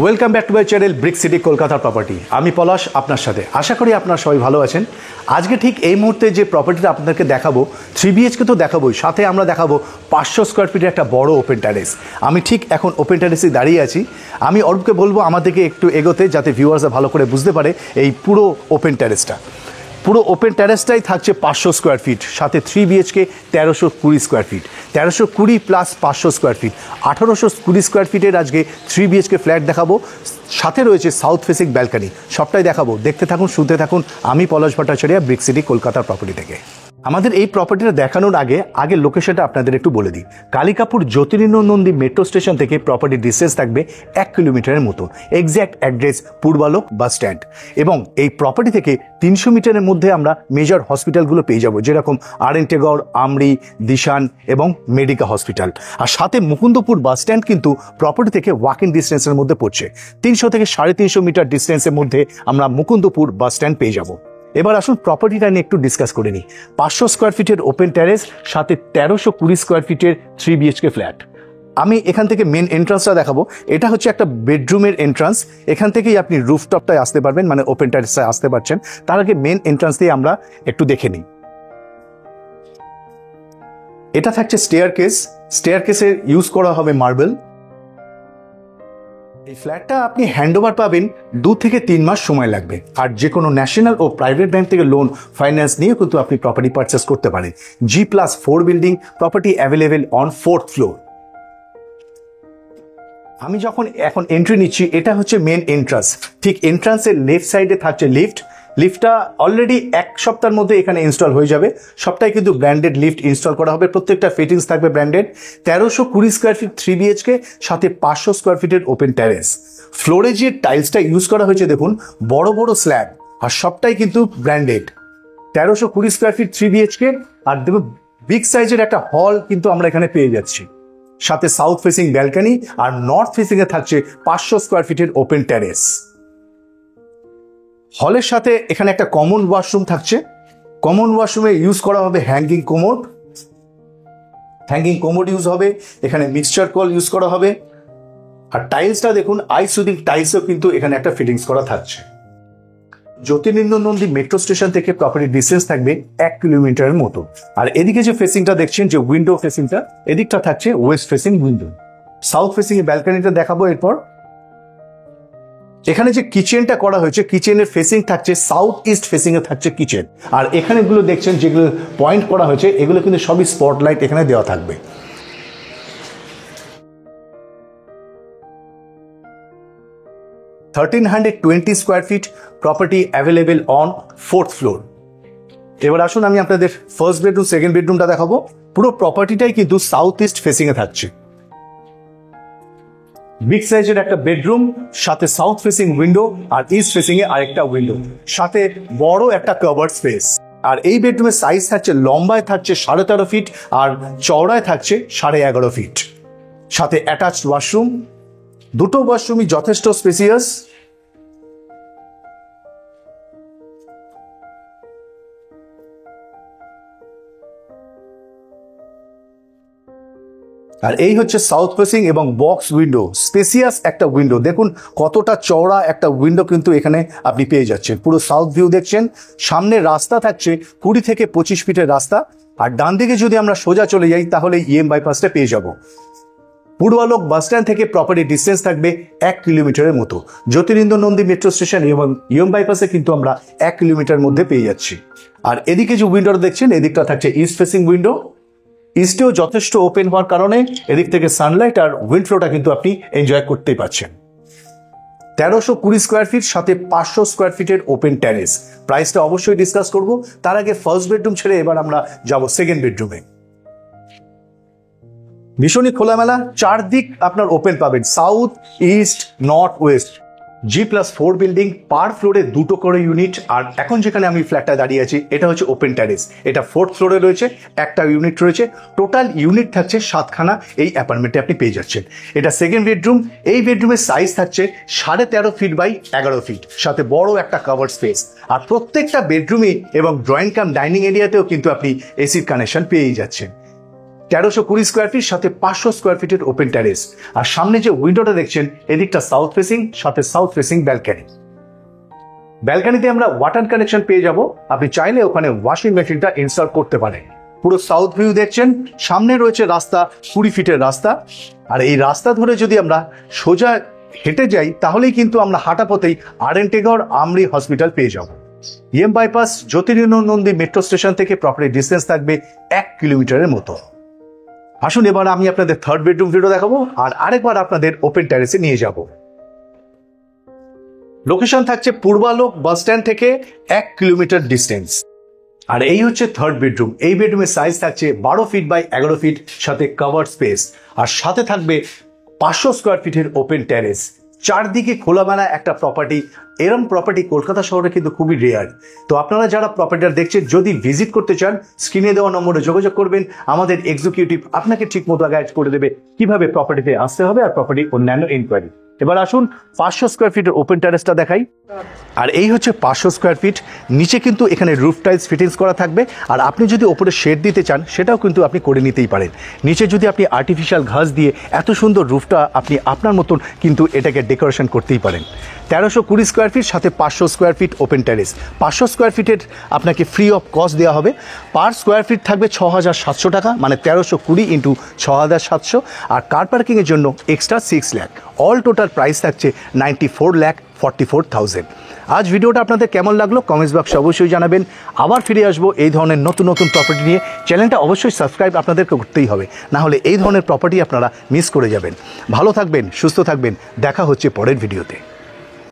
Welcome back to my channel brick city Kolkata property. আমি পলাশ আপনার সাথে। আশা করি আপনারা সবাই ভালো আছেন। আজকে ঠিক এই মুহূর্তে যে প্রপার্টিটা আপনাদেরকে দেখাবো 3BHK তো দেখাবোই, সাথে আমরা দেখাবো 500 স্কোয়ার ফিটের একটা বড় ওপেন টেরেস। আমি ঠিক এখন ওপেন টেরেসে দাঁড়িয়ে আছি। আমি অরূপকে বলবো আমাদেরকে একটু এগোতে, যাতে ভিউয়ার্সরা ভালো করে বুঝতে পারে এই পুরো ওপেন টেরেসটা। পুরো ওপেন টেরেসটাই থাকছে 500 স্কোয়ার ফিট, সাথে 3BHK 1320 square feet, 1320 plus 500 square feet, 1820 square ফিটের আজকে 3BHK ফ্ল্যাট দেখাবো। সাথে রয়েছে সাউথ ফেসিং ব্যালকানি। সবটাই দেখাবো, দেখতে থাকুন, শুনতে থাকুন। আমি পলাশ ভট্টাচার্য, ব্রিক সিটি কলকাতার প্রপার্টি থেকে। আমাদের এই প্রপার্টিটা দেখানোর আগে লোকেশনটা আপনাদের একটু বলে দিই। কালিকাপুর জ্যোতিরিন্দ্র মেট্রো স্টেশন থেকে প্রপার্টি ডিস্টেন্স থাকবে 1 কিলোমিটারের মতো। Exact address Purbalok bus stand. এবং এই প্রপার্টি থেকে 300 মিটারের মধ্যে আমরা মেজর হসপিটালগুলো পেয়ে যাব, যেরকম আরএনটেগড়, আমরি, দিশান এবং মেডিকা হসপিটাল। আর সাথে মুকুন্দপুর বাস স্ট্যান্ড কিন্তু প্রপার্টি থেকে ওয়াকিং ডিস্টেন্সের মধ্যে পড়ছে। 300 থেকে 350 মিটার ডিস্টেন্সের মধ্যে আমরা মুকুন্দপুর বাস স্ট্যান্ড পেয়ে যাব। এবার আসুন প্রপার্টিটা নিয়ে একটু ডিসকাস করে নিই। 500 স্কোয়ার ফিটের ওপেন টেরেস, সাথে 1320 স্কোয়ার ফিটের 3BHK ফ্ল্যাট। আমি এখান থেকে মেন এন্ট্রান্সটা দেখাবো। এটা হচ্ছে একটা বেডরুমের এন্ট্রান্স। এখান থেকেই আপনি রুফটপটায় আসতে পারবেন, মানে ওপেন টেরেসে আসতে পারছেন। তার আগে মেন এন্ট্রান্স দিয়ে আমরা একটু দেখে নিই। এটা থাকছে স্টেয়ারকেসের ইউজ করা হবে মার্বেল। এই ফ্ল্যাটটা আপনি হ্যান্ডওভার পাবেন 2 থেকে 3 মাস সময় লাগবে। আর যে কোনো ন্যাশনাল ও প্রাইভেট ব্যাংক থেকে লোন ফাইন্যান্স নিয়ে কিন্তু আপনি প্রপার্টি পারচেস করতে পারেন। G+4 building, property available on 4th floor. আমি যখন এখন এন্ট্রি নিচ্ছি, এটা হচ্ছে মেন এন্ট্রান্স। ঠিক এন্ট্রান্সের লেফট সাইডে থাকছে লিফটটা অলরেডি 1 সপ্তাহের মধ্যে এখানে ইনস্টল হয়ে যাবে। সবটাই কিন্তু ব্র্যান্ডেড লিফট ইনস্টল করা হবে, প্রত্যেকটা ফিটিংস থাকবে ব্র্যান্ডেড। 1320 স্কোয়ার ফিট 3BHK, সাথে 500 স্কোয়ার ফিটের ওপেন টেরেস। ফ্লোরে যে টাইলসটা ইউজ করা হয়েছে দেখুন, বড় বড় স্ল্যাব, আর সবটাই কিন্তু ব্র্যান্ডেড। 1320 স্কোয়ার ফিট 3BHK, আর দেখুন বিগ সাইজের একটা হল কিন্তু আমরা এখানে পেয়ে যাচ্ছি, সাথে সাউথ ফেসিং ব্যালকানি। আর নর্থ ফেসিং এ থাকছে 500 স্কোয়ার ফিটের ওপেন টেরেস। হলের সাথে এখানে একটা কমন ওয়াশরুম থাকছে। কমন ওয়াশরুমে ইউজ করা হবে হ্যাঙ্গিং কোমোড ইউজ হবে। এখানে মিক্সচার কল ইউজ করা হবে। আর টাইলসটা দেখুন, আইসুদিং টাইলসও কিন্তু এখানে একটা ফিটিংস করা থাকছে। জ্যোতিরিন্দ্র মেট্রো স্টেশন থেকে প্রপার্টি ডিস্টেন্স থাকবে 1 কিলোমিটারের মতো। আর এদিকে যে ফেসিংটা দেখছেন, যে উইন্ডো ফেসিংটা, এদিকটা থাকছে West facing window. South facing এর ব্যালকনিটা দেখাবো এরপর। এখানে যে কিচেনটা করা হয়েছে, কিচেনের ফেসিং থাকছে সাউথ ইস্ট ফেসিং এ থাকছে কিচেন। আর এখানে গুলো দেখছেন যেগুলো পয়েন্ট করা হয়েছে, এগুলো কিন্তু সবই স্পটলাইট এখানে দেওয়া থাকবে। (1320 square feet property available on 4th floor. এবার আসুন আমি আপনাদের ফার্স্ট বেডরুম, সেকেন্ড বেডরুমটা দেখাবো। পুরো প্রপার্টিটাই কিন্তু সাউথ ইস্ট ফেসিং এ থাকছে। বিগ সাইজের একটা বেডরুম, সাথে সাউথ ফেসিং উইন্ডো, আর ইস্ট ফেসিং এ আরেকটা উইন্ডো, সাথে বড় একটা কভার স্পেস। আর এই বেডরুমের সাইজ থাকছে, লম্বায় থাকছে 13.5 ফিট, আর চওড়ায় থাকছে 11.5 ফিট, সাথে অ্যাটাচড ওয়াশরুম। দুটো ওয়াশরুমই যথেষ্ট স্পেসিয়াস। আর এই হচ্ছে সাউথ ফেসিং এবং বক্স উইন্ডো, স্পেসিয়াস একটা উইন্ডো। দেখুন কতটা চওড়া একটা উইন্ডো কিন্তু এখানে আপনি পেয়ে যাচ্ছেন। পুরো সাউথ ভিউ দেখছেন। সামনে রাস্তা থাকছে 20 থেকে 25 ফিটের রাস্তা। আর ডান দিকে যদি আমরা সোজা চলে যাই, তাহলে EM বাইপাসটা পেয়ে যাব। পূর্বালোক বাস স্ট্যান্ড থেকে প্রপার্টি ডিস্টেন্স থাকবে 1 কিলোমিটারের মতো। জ্যোতিরিন্দ্র মেট্রো স্টেশন এবং EM বাইপাসে কিন্তু আমরা 1 কিলোমিটার মধ্যে পেয়ে যাচ্ছি। আর এদিকে যে উইন্ডোটা দেখছেন, এদিকটা থাকছে ইস্ট ফেসিং উইন্ডো। ইস্টেও যথেষ্ট ওপেন হওয়ার কারণে এদিক থেকে সানলাইট আর উইন্ড ফ্লোটা কিন্তু আপনি এনজয় করতেই পারছেন। 1320 স্কোয়ার ফিট, সাথে 500 স্কোয়ার ফিটের ওপেন টেরেস। প্রাইসটা অবশ্যই ডিসকাস করব। তার আগে ফার্স্ট বেডরুম ছেড়ে এবার আমরা যাব সেকেন্ড বেডরুমে। ভীষণই খোলামেলা, চারদিক আপনার ওপেন পাবেন, south, east, north, west. G+4 building, per ফ্লোরে 2টো করে ইউনিট। আর এখন যেখানে আমি ফ্ল্যাটটা দাঁড়িয়ে আছি, এটা হচ্ছে ওপেন টেরেস। এটা 4th ফ্লোরে রয়েছে, একটা ইউনিট রয়েছে। টোটাল ইউনিট থাকছে 7খানা এই অ্যাপার্টমেন্টে আপনি পেয়ে যাচ্ছেন। এটা সেকেন্ড বেডরুম। এই বেডরুমের সাইজ থাকছে 13.5 ফিট বাই 11 ফিট, সাথে বড় একটা কভার স্পেস। আর প্রত্যেকটা বেডরুমে এবং ড্রয়িং কাম ডাইনিং এরিয়াতেও কিন্তু আপনি এসির কানেকশন পেয়েই যাচ্ছেন। 1320 স্কোয়ার ফিট সাথে 500 স্কোয়ার ফিটের ওপেন টেরেস। আর সামনে যে উইন্ডোটা দেখছেন এদিকটা সাউথ ফেসিং, সাথে সাউথ ফেসিং ব্যালকনি। ব্যালকনিতে আমরা ওয়াটার কানেকশন পেয়ে যাব, আপনি চাইলে ওখানে ওয়াশিং মেশিনটা ইনস্টল করতে পারেন। পুরো সাউথ ভিউ দেখছেন, সামনে রয়েছে রাস্তা, 20 ফিটের রাস্তা। আর এই রাস্তা ধরে যদি আমরা সোজা হেঁটে যাই তাহলেই কিন্তু আমরা হাঁটা পথেই আরএনটেগড় আমরি হসপিটাল পেয়ে যাব। ইএম বাইপাস জ্যোতিরিনন্দী মেট্রো স্টেশন থেকে প্রপার্টি ডিস্টেন্স থাকবে 1 কিলোমিটারের মতো। আসুন এবার আমি আপনাদের থার্ড বেডরুম ভিডিও দেখাবো আর আরেকবার আপনাদের ওপেন টেরেসে নিয়ে যাব। লোকেশন থাকছে পূর্বালোক বাস স্ট্যান্ড থেকে 1 কিলোমিটার ডিস্টেন্স। আর এই হচ্ছে থার্ড বেডরুম। এই বেডরুমের সাইজ থাকছে 12 ফিট বাই 11 ফিট, সাথে কভার্ড স্পেস, আর সাথে থাকবে 500 স্কোয়ার ফিটের ওপেন টেরেস। চারদিকে খোলামেলা একটা প্রপার্টি। এরম প্রপার্টি কলকাতা শহরে কিন্তু খুবই রেয়ার। তো আপনারা যারা প্রপার্টিটা দেখছেন, যদি ভিজিট করতে চান স্ক্রিনে দেওয়া নম্বরে যোগাযোগ করবেন। আমাদের এক্সিকিউটিভ আপনাকে ঠিক মতো গাইড করে দেবে কিভাবে প্রপার্টিতে আসতে হবে আর প্রপার্টির অন্যান্য ইনকোয়ারি। এবার আসুন 500 স্কোয়ার ফিটের ওপেন টেরেসটা দেখাই। আর এই হচ্ছে 500 স্কোয়ার ফিট। নিচে কিন্তু এখানে রুফ টাইলস ফিটিংস করা থাকবে, আর আপনি যদি ওপরে শেড দিতে চান সেটাও কিন্তু আপনি করে নিতেই পারেন। নিচে যদি আপনি আর্টিফিশিয়াল ঘাস দিয়ে এত সুন্দর রুফটা আপনি আপনার মতন কিন্তু এটাকে ডেকোরেশন করতেই পারেন। 1320 স্কোয়ার ফিট সাথে 500 square feet open terrace. 500 square ফিটের আপনাকে ফ্রি অফ কস্ট দেওয়া হবে। পার স্কোয়ার ফিট থাকবে 6700 টাকা, মানে 1320 ইন্টু 6700। আর কার পার্কিংয়ের জন্য extra 6 lakh. All total price থাকছে 94,44,000। আজ ভিডিওটা আপনাদের কেমন লাগলো কমেন্টস বক্সে অবশ্যই জানাবেন। আবার ফিরে আসবো এই ধরনের নতুন নতুন প্রপার্টি নিয়ে। চ্যানেলটা অবশ্যই সাবস্ক্রাইব আপনাদেরকে করতেই হবে, না হলে এই ধরনের প্রপার্টি আপনারা মিস করে যাবেন। ভালো থাকবেন, সুস্থ থাকবেন, দেখা হচ্ছে পরের ভিডিওতে।